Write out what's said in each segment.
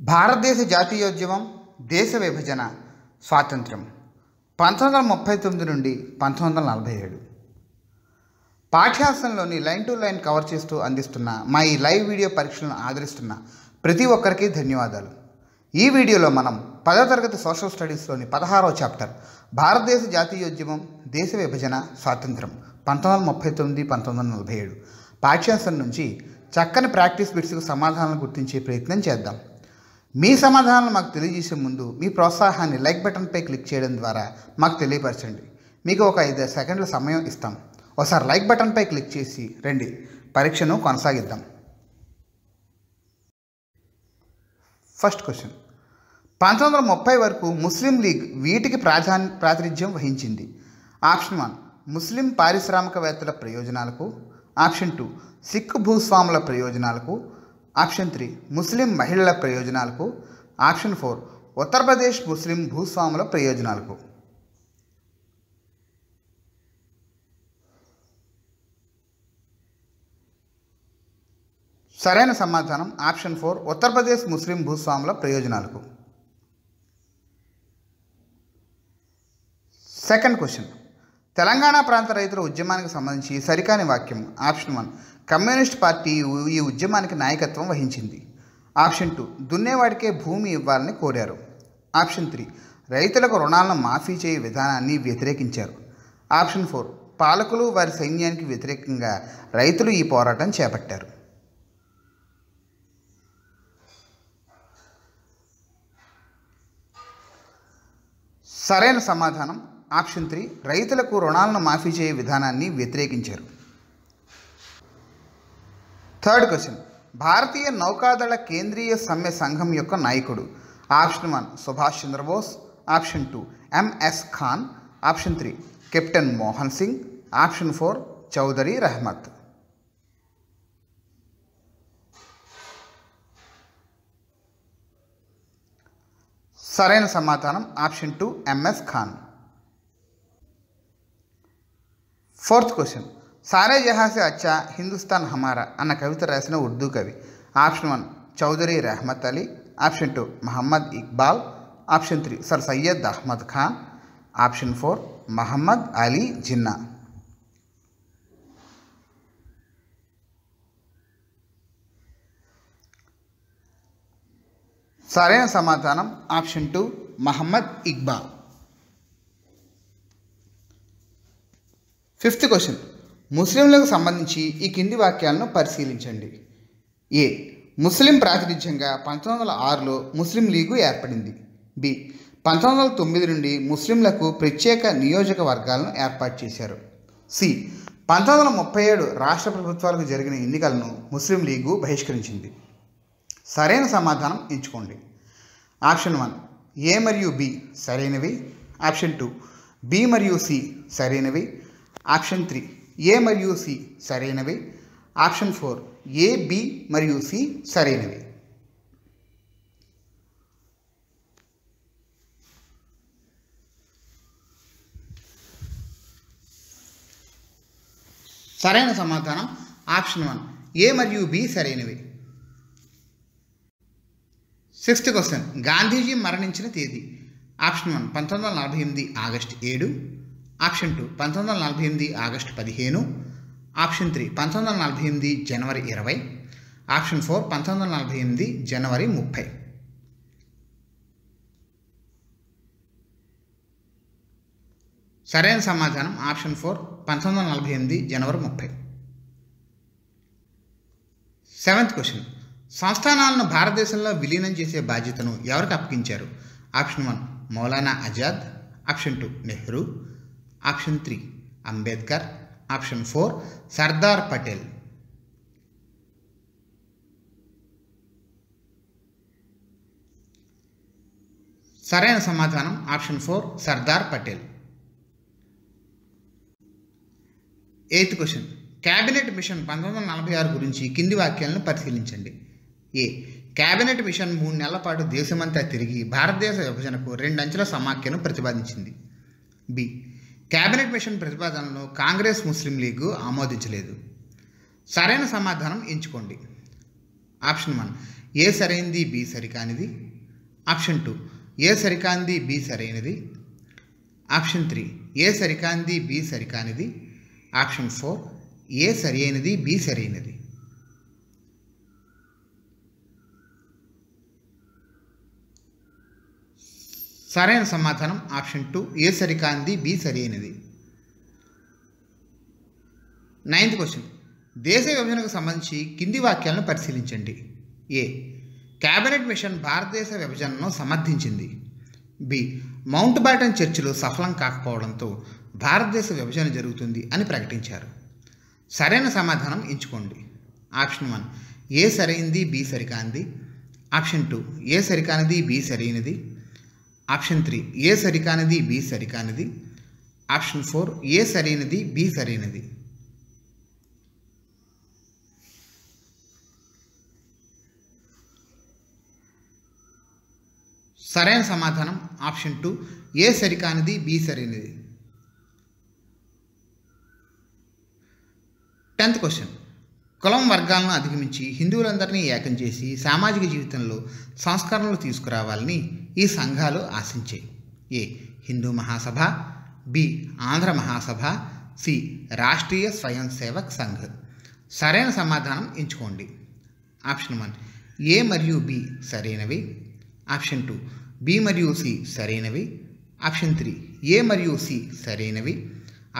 భారతదేశ జాతీయోద్యమం, దేశ విభజన, స్వాతంత్ర్యం 1939 నుండి 1947. పాఠ్యాంశంలోని లైన్ టు లైన్ కవర్ చేస్తూ అందిస్తున్న మా ఈ లైవ్ వీడియో పరీక్షలను ఆదరిస్తున్న ప్రతి ఒక్కరికి ధన్యవాదాలు. ఈ వీడియోలో మనం 10వ తరగతి సోషల్ స్టడీస్లోని 16వ చాప్టర్ భారతదేశ జాతీయోద్యమం, దేశ విభజన, స్వాతంత్ర్యం 1939-1947 పాఠ్యాంశం నుంచి చక్కని ప్రాక్టీస్ బిట్స్కు సమాధానాలను గుర్తించే ప్రయత్నం చేద్దాం. మీ సమాధానాలు మాకు తెలియజేసే ముందు మీ ప్రోత్సాహాన్ని లైక్ బటన్పై క్లిక్ చేయడం ద్వారా మాకు తెలియపరచండి. మీకు ఒక 5 సెకండ్ల సమయం ఇస్తాం. ఒకసారి లైక్ బటన్పై క్లిక్ చేసి రండి, పరీక్షను కొనసాగిద్దాం. ఫస్ట్ క్వశ్చన్, 1930 వరకు ముస్లిం లీగ్ వీటికి ప్రాతినిధ్యం వహించింది. ఆప్షన్ 1 ముస్లిం పారిశ్రామికవేత్తల ప్రయోజనాలకు, ఆప్షన్ 2 సిక్కు భూస్వాముల ప్రయోజనాలకు, ఆప్షన్ 3 ముస్లిం మహిళల ప్రయోజనాలకు, ఆప్షన్ 4 ఉత్తరప్రదేశ్ ముస్లిం భూస్వాముల ప్రయోజనాలకు. సరైన సమాధానం ఆప్షన్ 4 ఉత్తరప్రదేశ్ ముస్లిం భూస్వాముల ప్రయోజనాలకు. సెకండ్ క్వశ్చన్, తెలంగాణ ప్రాంత రైతుల ఉద్యమానికి సంబంధించి సరికాని వాక్యం. ఆప్షన్ 1 కమ్యూనిస్ట్ పార్టీ ఈ ఉద్యమానికి నాయకత్వం వహించింది. ఆప్షన్ 2 దున్నేవాడికే భూమి ఇవ్వాలని కోరారు. ఆప్షన్ 3 రైతులకు రుణాలను మాఫీ చేయ విధానాన్ని వ్యతిరేకించారు. ఆప్షన్ 4 పాలకులు వారి సైన్యానికి వ్యతిరేకంగా రైతులు ఈ పోరాటం చేపట్టారు. సరైన సమాధానం ఆప్షన్ 3 రైతులకు రుణాలను మాఫీ చేయ విధానాన్ని వ్యతిరేకించారు. థర్డ్ క్వశ్చన్, భారతీయ నౌకాదళ కేంద్రీయ సమ్మె సంఘం యొక్క నాయకుడు. Option 1 Subhash Chandrabose, option 2 M S Khan, option 3 captain Mohan Singh, option 4 Chaudhary Rahmat. సరైన సమాధానం option 2 M S Khan. Fourth question, సారే జహాసే అచ్చా హిందుస్థాన్ హమారా అన్న కవిత రాసిన ఉర్దూ కవి. Option 1 Chaudhary Rehmat Ali, option 2 Mohammad Iqbal, option 3 sir Syed Ahmed Khan, option 4 Mohammad Ali Jinnah. సరైన సమాధానం option 2 Mohammad Iqbal. Fifth question, ముస్లింలకు సంబంధించి ఈ కింది వాక్యాలను పరిశీలించండి. ఏ ముస్లిం ప్రాతినిధ్యంగా 1906లో ముస్లిం లీగు ఏర్పడింది. బి 1909 నుండి ముస్లింలకు ప్రత్యేక నియోజకవర్గాలను ఏర్పాటు చేశారు. సి 1937 రాష్ట్ర ప్రభుత్వాలకు జరిగిన ఎన్నికలను ముస్లిం లీగు బహిష్కరించింది. సరైన సమాధానం ఎంచుకోండి. ఆప్షన్ 1 ఏ మరియు బి సరైనవి, ఆప్షన్ 2 బి మరియు సి సరైనవి, ఆప్షన్ 3 ఏ మరియు సి సరైనవి, ఆప్షన్ 4 ఏ బి మరియు సి సరైనవి. సరైన సమాధానం ఆప్షన్ 1 ఏ మరియు బి సరైనవి. సిక్స్త్ క్వశ్చన్, గాంధీజీ మరణించిన తేదీ. Option 1 1948 August 7, option 2 1948 August 15, option 3 1948 జనవరి 20, ఆప్షన్ 4 1948 జనవరి 30. సరైన సమాధానం ఆప్షన్ 4 1948 జనవరి 30. సెవెంత్ క్వశ్చన్, సంస్థానాలను భారతదేశంలో విలీనం చేసే బాధ్యతను ఎవరికి అప్పగించారు. Option 1 Maulana Azad, option 2 Nehru, option 3 Ambedkar, option 4 Sardar Patel. సరైన సమాధానం option 4 Sardar Patel. Eighth question, cabinet machine 1946 గురించి కింది వాక్యాలను పరిశీలించండి. ఏ క్యాబినెట్ మిషన్ 3 నెలల పాటు దేశమంతా తిరిగి భారతదేశ విభజనకు 2 అంచెల సమాఖ్యను ప్రతిపాదించింది. బి క్యాబినెట్ మిషన్ ప్రతిపాదనలను కాంగ్రెస్ ముస్లిం లీగు ఆమోదించలేదు. సరైన సమాధానం ఎంచుకోండి. ఆప్షన్ 1 ఏ సరైనది, బి సరికానిది. ఆప్షన్ 2 ఏ సరికానిది, బి సరైనది. ఆప్షన్ 3 ఏ సరికానిది, బి సరికానిది. ఆప్షన్ 4 ఏ సరైనది, బి సరైనది. సరైన సమాధానం ఆప్షన్ 2 ఏ సరికానిది, బి సరైనది. 9th question. దేశ విభజనకు సంబంధించి కింది వాక్యాలను పరిశీలించండి. ఏ. క్యాబినెట్ మిషన్ భారతదేశ విభజనను సమర్థించింది. బి. మౌంట్ బాటన్ చర్చలు సఫలం కాకపోవడంతో భారతదేశ విభజన జరుగుతుంది అని ప్రకటించారు. సరైన సమాధానం ఎంచుకోండి. ఆప్షన్ 1 ఏ సరైనది, బి సరికానిది. ఆప్షన్ 2 ఏ సరికానిది, బి సరైనది. ఆప్షన్ 3 ఏ సరికానిది, బి సరికానిది. ఆప్షన్ 4 ఏ సరైనది, బి సరైనది. సరైన సమాధానం ఆప్షన్ 2 ఏ సరికానిది, బి సరైనది. 10th question. కులం వర్గాలను అధిగమించి హిందువులందరినీ ఏకం చేసి సామాజిక జీవితంలో సంస్కరణలు తీసుకురావాలని ఈ సంఘాలు ఆశించాయి. ఏ. హిందూ మహాసభ. బి. ఆంధ్ర మహాసభ. సి. రాష్ట్రీయ స్వయం సేవక్ సంఘ్. సరైన సమాధానం ఎంచుకోండి. ఆప్షన్ 1 ఏ మరియు బి సరైనవి. ఆప్షన్ 2 బి మరియు సి సరైనవి. ఆప్షన్ 3 ఏ మరియు సి సరైనవి.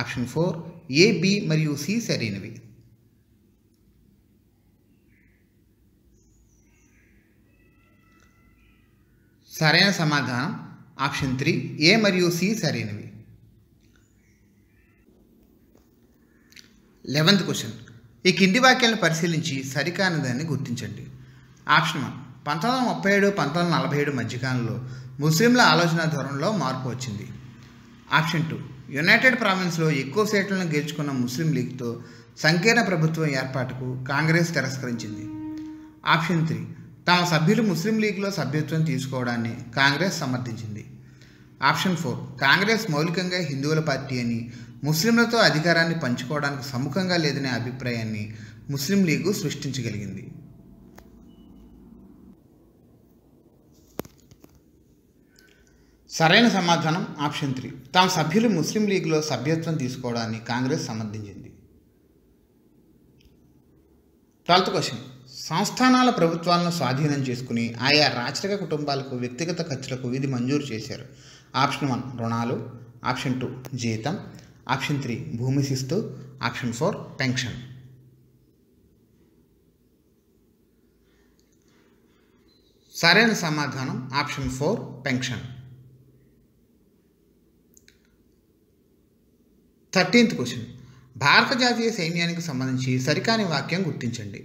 ఆప్షన్ 4 ఏ, బి మరియు సి సరైనవి. సరైన సమాధానం ఆప్షన్ 3 ఏ మరియు సి సరైనవి. 11th question. ఈ కింది వాక్యాలను పరిశీలించి సరికానిదాన్ని గుర్తించండి. ఆప్షన్ 1 1937 1947 మధ్యకాలంలో ముస్లింల ఆలోచన ధోరణిలో మార్పు వచ్చింది. ఆప్షన్ 2 యునైటెడ్ ప్రావిన్స్లో ఎక్కువ సీట్లను గెలుచుకున్న ముస్లిం లీగ్తో సంకీర్ణ ప్రభుత్వం ఏర్పాటుకు కాంగ్రెస్ తిరస్కరించింది. ఆప్షన్ 3 తమ సభ్యులు ముస్లిం లీగ్లో సభ్యత్వం తీసుకోవడాన్ని కాంగ్రెస్ సమర్థించింది. ఆప్షన్ 4 కాంగ్రెస్ మౌలికంగా హిందువుల పార్టీ అని, ముస్లింలతో అధికారాన్ని పంచుకోవడానికి సముఖంగా లేదనే అభిప్రాయాన్ని ముస్లిం లీగు సృష్టించగలిగింది. సరైన సమాధానం ఆప్షన్ 3 తమ సభ్యులు ముస్లిం లీగ్లో సభ్యత్వం తీసుకోవడాన్ని కాంగ్రెస్ సమర్థించింది. 12th question. సంస్థానాల ప్రభుత్వాలను స్వాధీనం చేసుకుని ఆయా రాచరిక కుటుంబాలకు వ్యక్తిగత ఖర్చులకు ఇది మంజూరు చేశారు. ఆప్షన్ 1 రుణాలు. ఆప్షన్ 2 జీతం. ఆప్షన్ 3 భూమి శిస్తు. Option 4 pension. సరైన సమాధానం ఆప్షన్ 4 పెన్షన్. 13th question. భారత జాతీయ సైన్యానికి సంబంధించి సరికాని వాక్యం గుర్తించండి.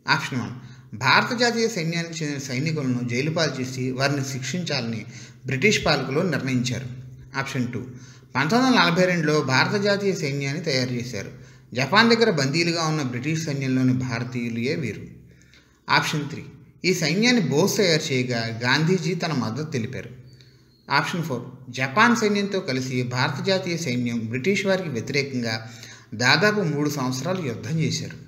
ఆప్షన్ 1 భారత జాతీయ సైన్యానికి చెందిన సైనికులను జైలుపాలు చేసి వారిని శిక్షించాలని బ్రిటిష్ పాలకులు నిర్ణయించారు. ఆప్షన్ 2 1942లో భారత జాతీయ సైన్యాన్ని తయారు చేశారు. జపాన్ దగ్గర బందీలుగా ఉన్న బ్రిటిష్ సైన్యంలోని భారతీయులే వీరు. ఆప్షన్ 3 ఈ సైన్యాన్ని బోస్ తయారు చేయగా గాంధీజీ తన మద్దతు తెలిపారు. ఆప్షన్ 4 జపాన్ సైన్యంతో కలిసి భారత జాతీయ సైన్యం బ్రిటిష్ వారికి వ్యతిరేకంగా దాదాపు 3 సంవత్సరాలు యుద్ధం చేశారు.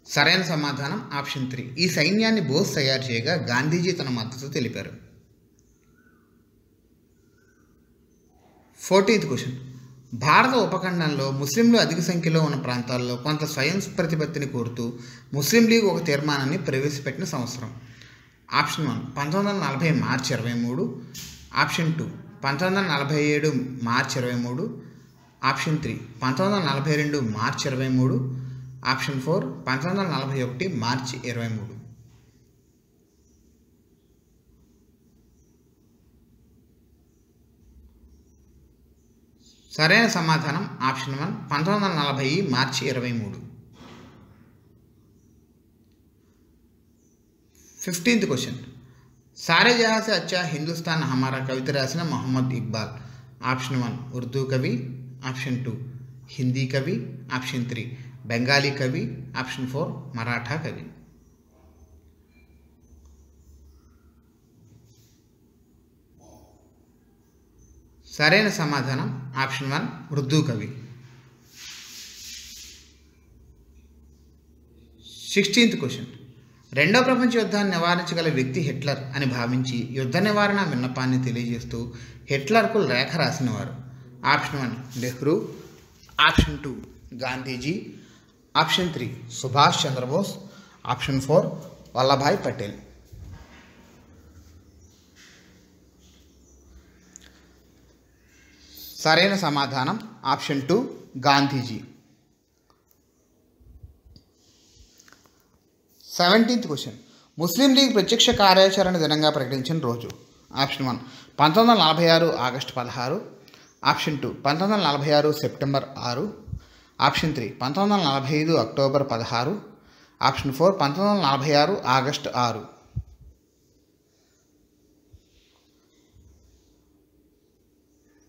సరైన సమాధానం ఆప్షన్ 3 ఈ సైన్యాన్ని బోస్ తయారు చేయగా గాంధీజీ తన మద్దతు తెలిపారు. 14th question. భారత ఉపఖండంలో ముస్లింలు అధిక సంఖ్యలో ఉన్న ప్రాంతాల్లో కొంత స్వయం ప్రతిపత్తిని కోరుతూ ముస్లిం లీగ్ ఒక తీర్మానాన్ని ప్రవేశపెట్టిన సంవత్సరం. ఆప్షన్ 1 1940 మార్చి 23. ఆప్షన్ 2 1947 మార్చి 23. ఆప్షన్ 3 1942 మార్చి 23. ఆప్షన్ 4 1941 మార్చి 23. సరైన సమాధానం ఆప్షన్ 1 1940 మార్చి 23. 15th question. సారే జహాं से अच्छा हिंदुस्तान हमारा కవిత రాసిన మొహమ్మద్ ఇక్బాల్. ఆప్షన్ 1 ఉర్దూ కవి. ఆప్షన్ 2 హిందీ కవి. ఆప్షన్ 3 బెంగాలీ కవి. ఆప్షన్ 4 మరాఠా కవి. సరైన సమాధానం ఆప్షన్ 1 ఉర్దూ కవి. 16th question. రెండో ప్రపంచ యుద్ధాన్ని నివారించగల వ్యక్తి హిట్లర్ అని భావించి యుద్ధ నివారణ విన్నపాన్ని తెలియజేస్తూ హిట్లర్కు లేఖ రాసినవారు? Option 1 Nehru, option 2 Gandhiji, option 3 Subhash Chandrabose, option 4 Vallabhbhai Patel. సరైన సమాధానం option 2 Gandhiji. 17th question. Muslim League ప్రత్యక్ష కార్యాచరణ దినంగా ప్రకటించిన రోజు? Option 1 1946 August 16, option 2 1946 September 6, option 3 1945 October 16, option 4 1946 August 6.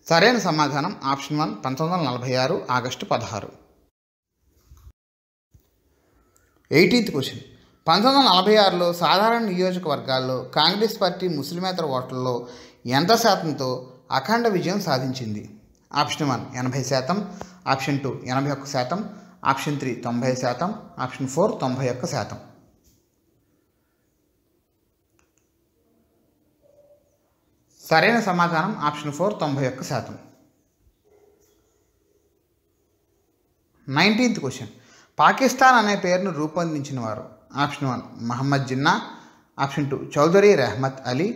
సరైన సమాధానం ఆప్షన్ 1 1946 ఆగస్టు 16. 18th question. 1946లో సాధారణ నియోజకవర్గాల్లో కాంగ్రెస్ పార్టీ ముస్లిమేతర ఓట్లలో ఎంత శాతంతో అఖండ విజయం సాధించింది? Option 1 80%, option 2 81%, option 3 90%, option 4 91%. సరైన సమాధానం ఆప్షన్ 4 91%. 19th question. పాకిస్తాన్ అనే పేరును రూపొందించిన వారు? Option 1 Mohammad Jinnah, option 2 Chaudhary Rehmat Ali,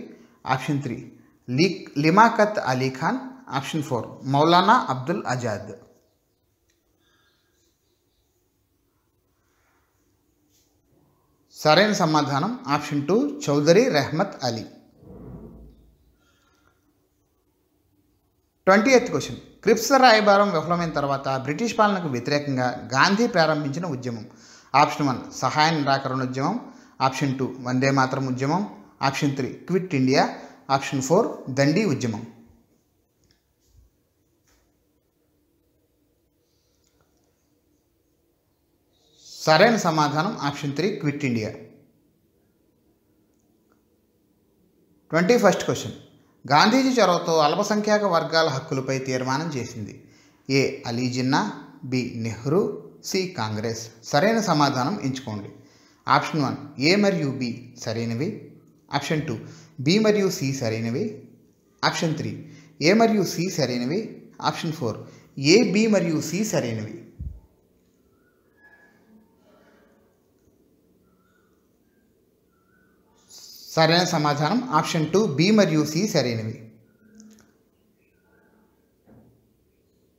option 3 Liaquat Ali Khan, option 4 Maulana Abdul Azad. సరైన సమాధానం option 2 Chaudhary Rehmat Ali. 20th question. Cripps రాయబారం విఫలమైన తర్వాత బ్రిటిష్ పాలనకు వ్యతిరేకంగా గాంధీ ప్రారంభించిన ఉద్యమం? ఆప్షన్ 1 సహాయ నిరాకరణ ఉద్యమం, ఆప్షన్ 2 వందే మాతరం ఉద్యమం, ఆప్షన్ 3 క్విట్ ఇండియా, ఆప్షన్ 4 దండి ఉద్యమం. సరైన సమాధానం option 3 quit India. 21st question. Gandhiji చొరవతో అల్పసంఖ్యాక వర్గాల హక్కులపై తీర్మానం చేసింది? ఏ అలీ జిన్నా, బి నెహ్రూ, సి కాంగ్రెస్. సరైన సమాధానం ఎంచుకోండి. ఆప్షన్ 1 ఏ మరియు బి సరైనవి, ఆప్షన్ 2 బి మరియు సి సరైనవి, ఆప్షన్ 3 ఏ మరియు సి సరైనవి, ఆప్షన్ 4 ఏ బి మరియు సి సరైనవి. సరైన సమాధానం ఆప్షన్ 2 బి మరియు సి సరైనవి.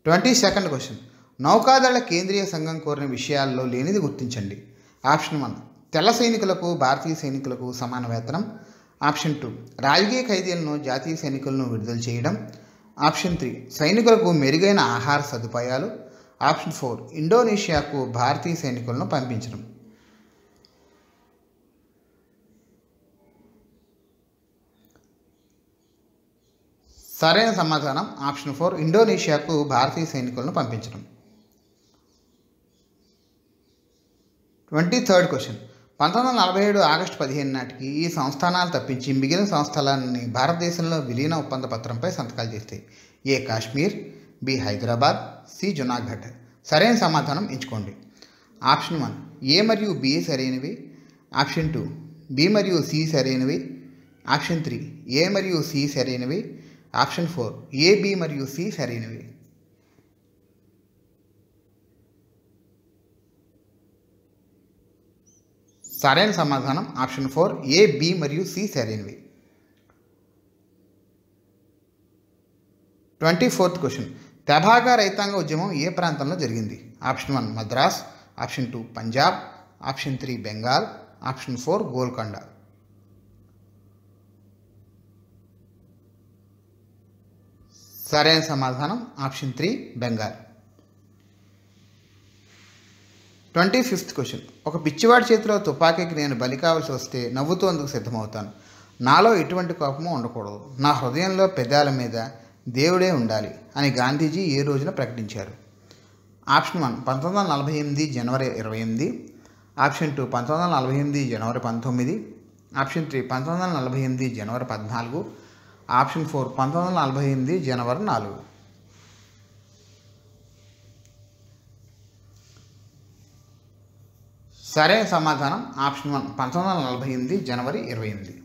22nd question. నౌకాదళ కేంద్రీయ సంఘం కోరిన విషయాల్లో లేనిది గుర్తించండి? ఆప్షన్ 1 తెల్ల సైనికులకు భారతీయ సైనికులకు సమాన వేతనం, ఆప్షన్ 2 రాజకీయ ఖైదీలను జాతీయ సైనికులను విడుదల చేయడం, ఆప్షన్ 3 సైనికులకు మెరుగైన ఆహార సదుపాయాలు, ఆప్షన్ 4 ఇండోనేషియాకు భారతీయ సైనికులను పంపించడం. సరైన సమాధానం ఆప్షన్ 4 ఇండోనేషియాకు భారతీయ సైనికులను పంపించడం. 23rd question. 1947 ఆగస్టు 15 నాటికి ఈ సంస్థానాలు తప్పించి మిగిలిన సంస్థలన్నీ భారతదేశంలో విలీన ఒప్పంద పత్రంపై సంతకాలు చేస్తాయి? A Kashmir, B Hyderabad, C Junagadh. సరైన సమాధానం ఎంచుకోండి. ఆప్షన్ 1 ఏ మరియు బి సరైనవి, ఆప్షన్ 2 బి మరియు సి సరైనవి, ఆప్షన్ 3 ఏ మరియు సి సరైనవి, ఆప్షన్ 4 ఏ బి మరియు సి సరైనవి. సరైన సమాధానం ఆప్షన్ 4 ఏ బి మరియు సి సరైనవి. 24th question. తెభాగా రైతాంగ ఉద్యమం ఏ ప్రాంతంలో జరిగింది? Option 1 Madras, option 2 Punjab, option 3 Bengal, option 4 Golconda. సరైన సమాధానం ఆప్షన్ 3 బెంగాల్. 25th question. ఒక పిచ్చివాడి చేతిలో తుపాకీకి నేను బలి కావాల్సి వస్తే నవ్వుతూ అందుకు సిద్ధమవుతాను. నాలో ఎటువంటి కోపము ఉండకూడదు. నా హృదయంలో పెదాల మీద దేవుడే ఉండాలి అని గాంధీజీ ఏ రోజున ప్రకటించారు? ఆప్షన్ 1 1948 జనవరి 28, ఆప్షన్ 2 1948 జనవరి 19, ఆప్షన్ 3 1948 జనవరి 14, ఆప్షన్ 4 1948 జనవరి 4. సరైన సమాధానం ఆప్షన్ 1 1948 జనవరి 28.